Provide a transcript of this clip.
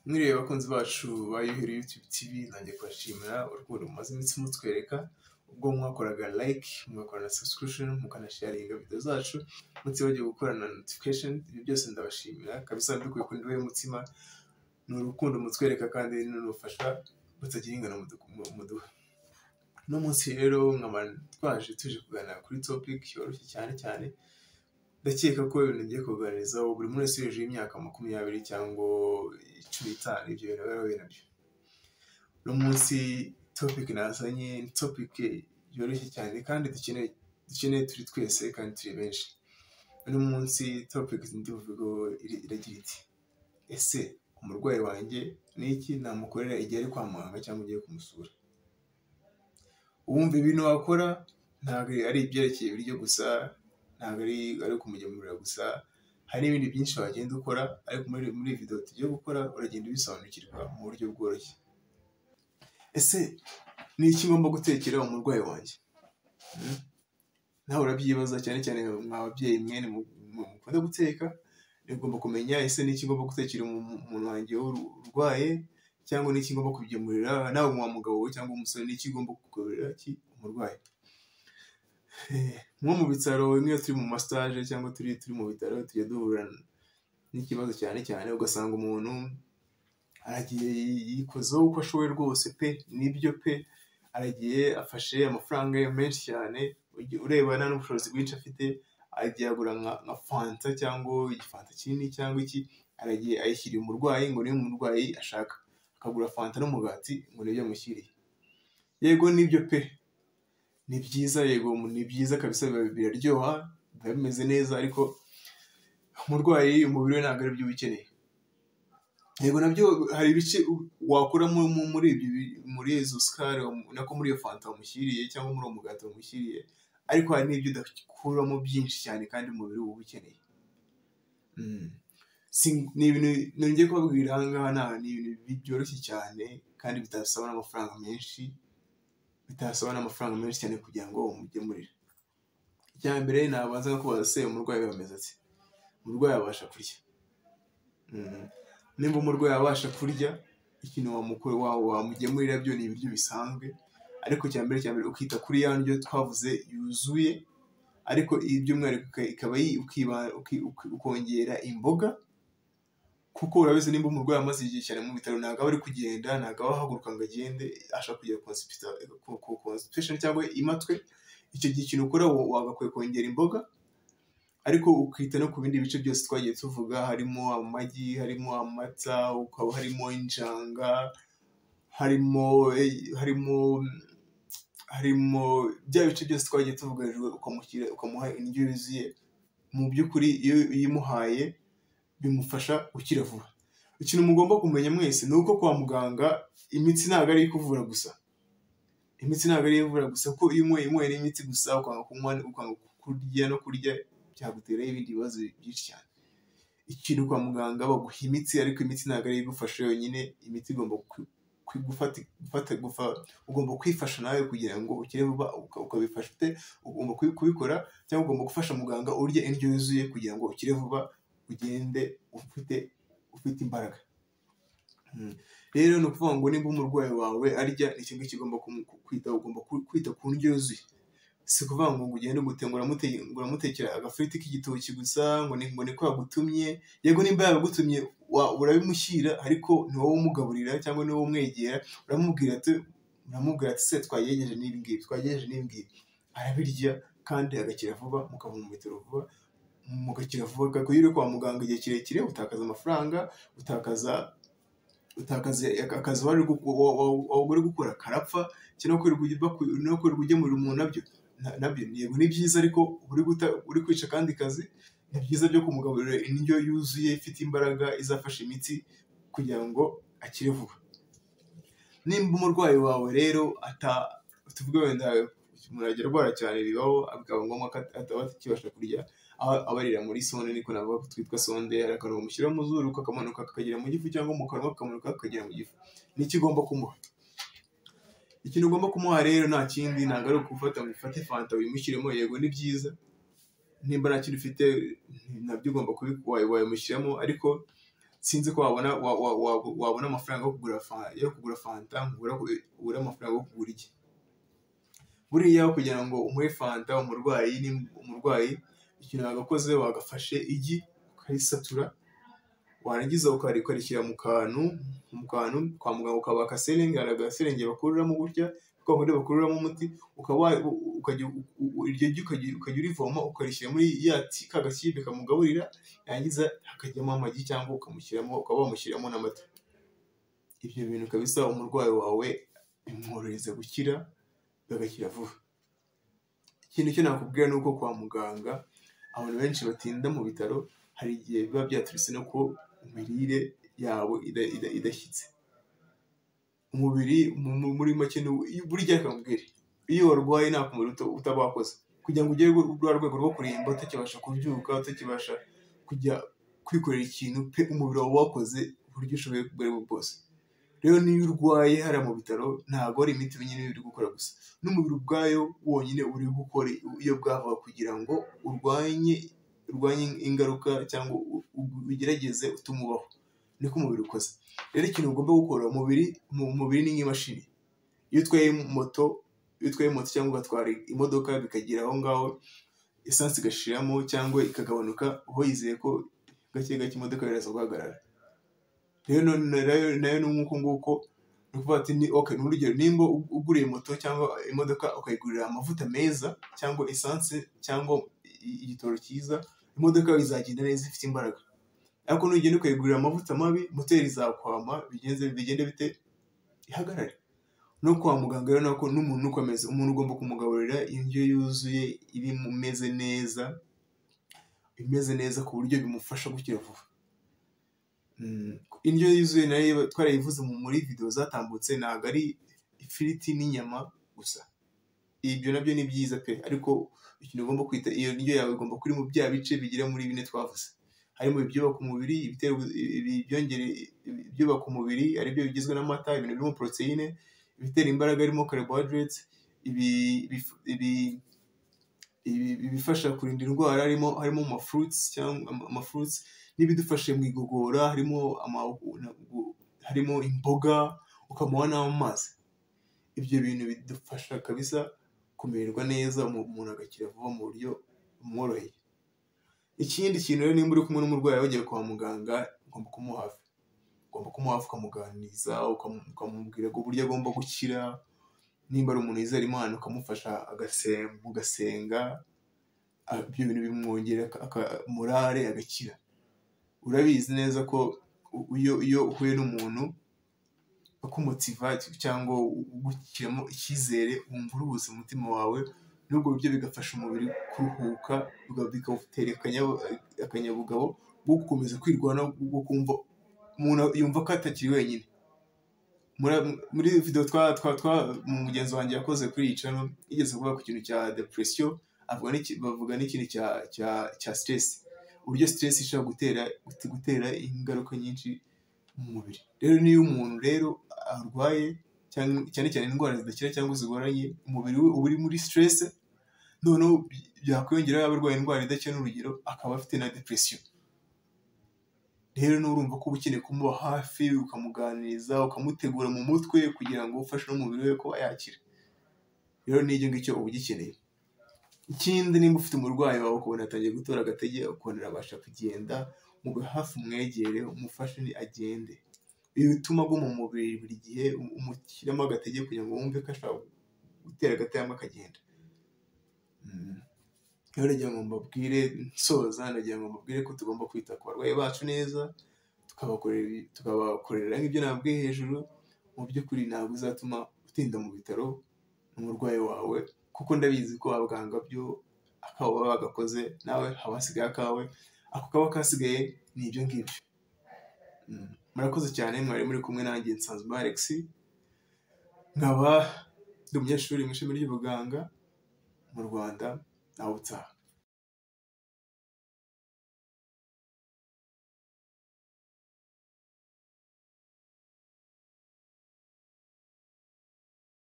Mwiriwe bakunzi bacu ba YouTube TV, nanjye kubashimira urukundo mumaze iminsi mutwereka ubwo mwakoraga like, mwakora na subscription, mukanasharinga video zacu, mutibagiwe gukora na notification. Ibyo byose ndabashimira kabisa, mbikuye kuri ndiwe mutima. Ni urukundo mutwereka kandi n'urufasha butagira ingano muduha. No munsi rero tuje kuganira kuri topic yoroshye cyane. Ndakeka ko ibintu ngiye kuganirizaho buri muntu wese hejuru y'imyaka 20 cyangwa 15, ibyo bintu biba nabyo. No munsi topic nazanye ni topic yoroshye cyane kandi dukeneye turi twese kandi turi benshi. No munsi topic ndivuga iragira iti: ese umurwayi wanjye ni iki namukorera igihe ari kwa muganga cyangwa ugiye kumusura? Uwumva ibintu wakora ntabwo ari ibyerekeye ibiryo gusa, ntabwo ari kumugemurira gusa, hari ibindi byinshi wagenda ukora, ariko muri video tugiye gukora uragenda ubisobanukirwa mu buryo bworoshye. Ese ni iki ngomba gutekera umurwayi wanjye? Nawe urabyibaza cyane mw'ababyeyi mwene mukunda guteka, ngomba kumenya ese ni iki ngomba gutekera umuntu wanjye urwaye, cyangwa ni iki ngomba kugemurira nawe mugabo cyangwa umusore, ni iki ngomba kugaburira umurwayi? Nko mu bitaro, niyo turi mu mastage cyangwa turi mu bitaro, tujya duhura n'ikibazo cyane ugasanga umuntu aragiye yikozeho uko ashoboye rwose pe, nibyo pe, aragiye afashe amafaranga ye menshi cyane, ureba nta n'ubushobozi bwinshi afite, agiye agura nka fanta cyangwa igifanta kinini cyangwa iki, aragiye ayishyiriye umurwayi ngo niyo umurwayi ashaka, akagura fanta n'umugati ngo nibyo amushyiriye. Yego nibyo pe, ni byiza, yego ni byiza kabisa, biraryoha, biba bimeze neza, ariko umurwayi umubiri we ntabwo ari byo ubikeneye. Yego nabyo hari ibice wakura muri izo sukari nako muri iyo fanta wamushyiriye cyangwa muri uwo mugati wamushyiriye, ariko hari n'ibyo udakuramo byinshi cyane kandi umubiri uba ubikeneye. Ni ibintu ngiye kubabwira aha ngaha, ni ibintu byoroshye cyane kandi bitasaba n'amafaranga menshi cyane kugira ngo umugemurire. Icya mbere nabanza kubaza, se umurwayi bameze ati? Umurwayi abasha kurya? Nimba umurwayi abasha kurya, ikintu wamugemurira byo ni ibiryo bisanzwe, ariko icya mbere ukita kuri ya ndyo twavuze yuzuye, ariko iby'umwihariko ikaba ukongera imboga, kuko urabizi nimba umurwayi amaze igihe cyane mu bitaro, ntabwo aba ari kugenda, ntabwo aba ahaguruka ngo agende, ashaka kujya constipation cyangwa imatwe. Icyo gihe ikintu ukora wagakwiye kongera imboga, ariko ukita no ku bindi bice byose twagiye tuvuga, harimo amagi, harimo amata, harimo injanga, harimo bya bice byose twagiye tuvuga hejuru, ukamuha indyo yuzuye. Mu by'ukuri iyo uyimuhaye bimufasha gukira vuba. Ikintu mugomba kumenya mwese ni uko kwa muganga imitsi ntabwo ari kuvura gusa. Imitsi ntabwo ari ivura gusa, ko iyo unyweye n'imitsi gusa, ukanga kunywa, ukanga kurya no kurya, byagutera ibindi bibazo byinshi cyane. Ikintu kwa muganga baguha imitsi, ariko imitsi ntabwo ari igufasha yonyine, imiti igomba ugomba kwifasha nawe kugira ngo ukire vuba. Ukabifasha ute? Ugomba kubikora, cyangwa ugomba gufasha muganga urya indyo yuzuye kugira ngo ukire vuba, ugende ufite imbaraga. Rero ni ukuvuga ngo nimba umurwayi wawe arya, ni ikintu kigomba kwitaho, ugomba kwita ku ndyo yuzuye. Si ukuvuga ngo ugende uramutekera agafiriti k'igitoki gusa ngo niko yagutumye. Yego nimba yagutumye urabimushyira, ariko ni wowe umugaburira cyangwa ni wowe umwegera, uramubwira ati se twagejeje n'ibi ngibi, arabirya kandi agakira vuba, mukava mu bitaro vuba, mugakira vuba. Kuko iyo uri kwa muganga igihe kirekire, utakaza amafaranga, utakaza akazi wari gukora karapfa, cyangwa no kwirirwa ugemurira umuntu nabyo yego ni byiza, ariko uri kwica akandi kazi. Ni byiza byo kumugaburira indyo yuzuye ifite imbaraga, izafasha imitsi kugira ngo akire vuba. Nimba umurwayi wawe rero tuvuge wenda murajya arwara cyane, bibaho bikaba ngombwa ko ataba akibasha kurya, abarira muri sonde, niko navuga ko twitwa sonde, hari akantu bamushyira mu zuru kakamanuka kakagera mu gifu, cyangwa mu kanwa kakamanuka kakagera mu gifu. Ni iki ugomba kumuha? Ikintu ugomba kumuha rero nta kindi, ntabwo ari ukufata ngo ufate fanta wimushyiremo. Yego ni byiza, nimba nta kintu ufite nabyo ugomba wabimushyiramo, ariko sinzi ko wabona amafaranga yo kugura fanta ugura amafaranga yo kugura iki. Buriya kugira ngo umuhe fanta umurwayi ikintu wagakoze wagafashe igi ukarisatura, warangiza ukarishyira mu kantu kwa muganga, ukabaka serenge, hari agaserenge bakuriramo gutya kwa kundi bakuriramo umuti, iryo gi ukajya urivoma ukarishyira muri ka gakibe kamugaburira, yangiza hakajyamo amagi cyangwa ukaba wamushyiramo n'amata. Ibyo bintu kabisa umurwayi wawe bimworohereza gukira, bagakira vuba. Ikintu cyo nakubwira ni uko kwa muganga abantu benshi batinda mu bitaro, hari igihe biba byaturutse no ku imirire yabo idashyitse. Umubiri muri make burya akamubwira iyo warwaye nta kumubiri utaba wakoze, kugira ngo ugere rwa rwego rwo kurimba utakibasha kubyuka, utakibasha kujya kwikorera ikintu pe, umubiri wawe wakoze uburyo ushoboye ubwo aribwo bwose. Rero niyo urwaye hariya mu bitaro ntabwo ari imiti nyine uri gukora gusa, n'umubiri ubwayo wonyine uri gukora iyo bwavuga kugira ngo urwanye ingaruka cyangwa ugerageze utumubaho, niko umubiri ukoze. Rero ikintu ugomba gukora, umubiri ni nk'imashini. Iyo utwaye moto cyangwa ugatwara imodoka bikagera aho ngaho esansi igashiramo cyangwa ikagabanuka, uba yizeye ko gake gake imodoka iraza guhagarara. Rero nayo ni nk'uko nguko, ni ukuvuga ati ni urugero, nimba uguriye moto cyangwa imodoka ukayigurira amavuta meza cyangwa esanse cyangwa igitoro cyiza, imodoka izagenda neza ifite imbaraga. Ariko nugenda ukayigurira amavuta mabi, moteri izakwama, bigende bite, ihagarare. No kwa muganga rero nako n'umuntu uko ameze, umuntu ugomba kumugaburira indyo yuzuye imeze neza ku buryo bimufasha gukira vuba. Indyo yuzuye nayo twarayivuze muri video zatambutse, ntabwo ari ifiriti n'inyama gusa. Ibyo nabyo ni byiza pe, ariko ikintu ugomba kwita, iyo ndyo yawe igomba kuri mu bya bice bigera muri 4 twavuze. Harimo ibyubaka umubiri, ibyubaka umubiri aribyo bigizwe n'amata, ibintu birimo proteine, ibitera imbaraga harimo carbohydrates, ibifasha kurinda indwara harimo amafruits n'ibidufashe mu igogora, harimo imboga, ukamuha n'amazi. Ibyo bintu bidufasha kabisa kumererwa neza, umuntu agakira vuba mu buryo bumworoheye. Ikindi kintu rero, nimba uri kumwe n'umurwayi wagiye kwa muganga, ugomba kumuha hafi, ukamuganiriza, ukamubwira uburyo agomba gukira. Nimba ari umuntu wizera Imana, ukamufasha ugasenga, ibyo bintu bimwongera morale agakira. Urabizi neza ko iyo uhuye n'umuntu akumutiva cyangwa ugushyiramo icyizere, wumva uruhutse mu mutima wawe, n'ubwo buryo bigafasha umubiri kuruhuka, bikawutera akanyabugabo bwo gukomeza kwirwanaho, bwo kumva umuntu yumva ko atakiri wenyine. Muri video Mugenzi wanjye yakoze kuri iyi channel, yigeze kuvuga ku kintu cya depression, bavuga n'ikintu cya stress, uburyo stress ishobora gutera ingaruka nyinshi mu mubiri. Rero niyo umuntu rero arwaye cyane indwara zidakira cyangwa zigoranye, umubiri we uri muri stress, noneho byakwiyongeraho abarwaye indwara idakira, n'urugero akaba afite na depression. Rero n'urumva ko ukeneye kumuba hafi, ukamuganiriza, ukamutegura mu mutwe kugira ngo ufashe n'umubiri we kuba yakira. Rero n'icyo ngicyo uba ugikeneye. Ikindi, nimba ufite umurwayi wawe ukabona atangiye gutora agatege, ukabona arabasha kugenda, mube hafi, umwegere, umufashe agende. Ibi bituma aguma mu mubiri buri gihe, umushyiramo agatege kugira ngo wumve ko ashobora gutera agatambwe akagenda. Rero nagira ngo mbabwire ko tugomba kwita ku barwayi bacu neza, tukabakorera nk'ibyo nabwiye hejuru. Mu by'ukuri ntabwo uzatuma utinda mu bitaro n'umurwayi wawe, kuko ndabizi ko abaganga byo akabo baba bagakoze, nawe haba hasigaye akawe, ako kaba kasigaye ni ibyo ngibyo. Murakoze cyane, mwari muri kumwe nanjye Nsanzwe Alex, nkaba ndi umunyeshuri mu ishami ry'ubuganga mu Rwanda. Nawe utaha.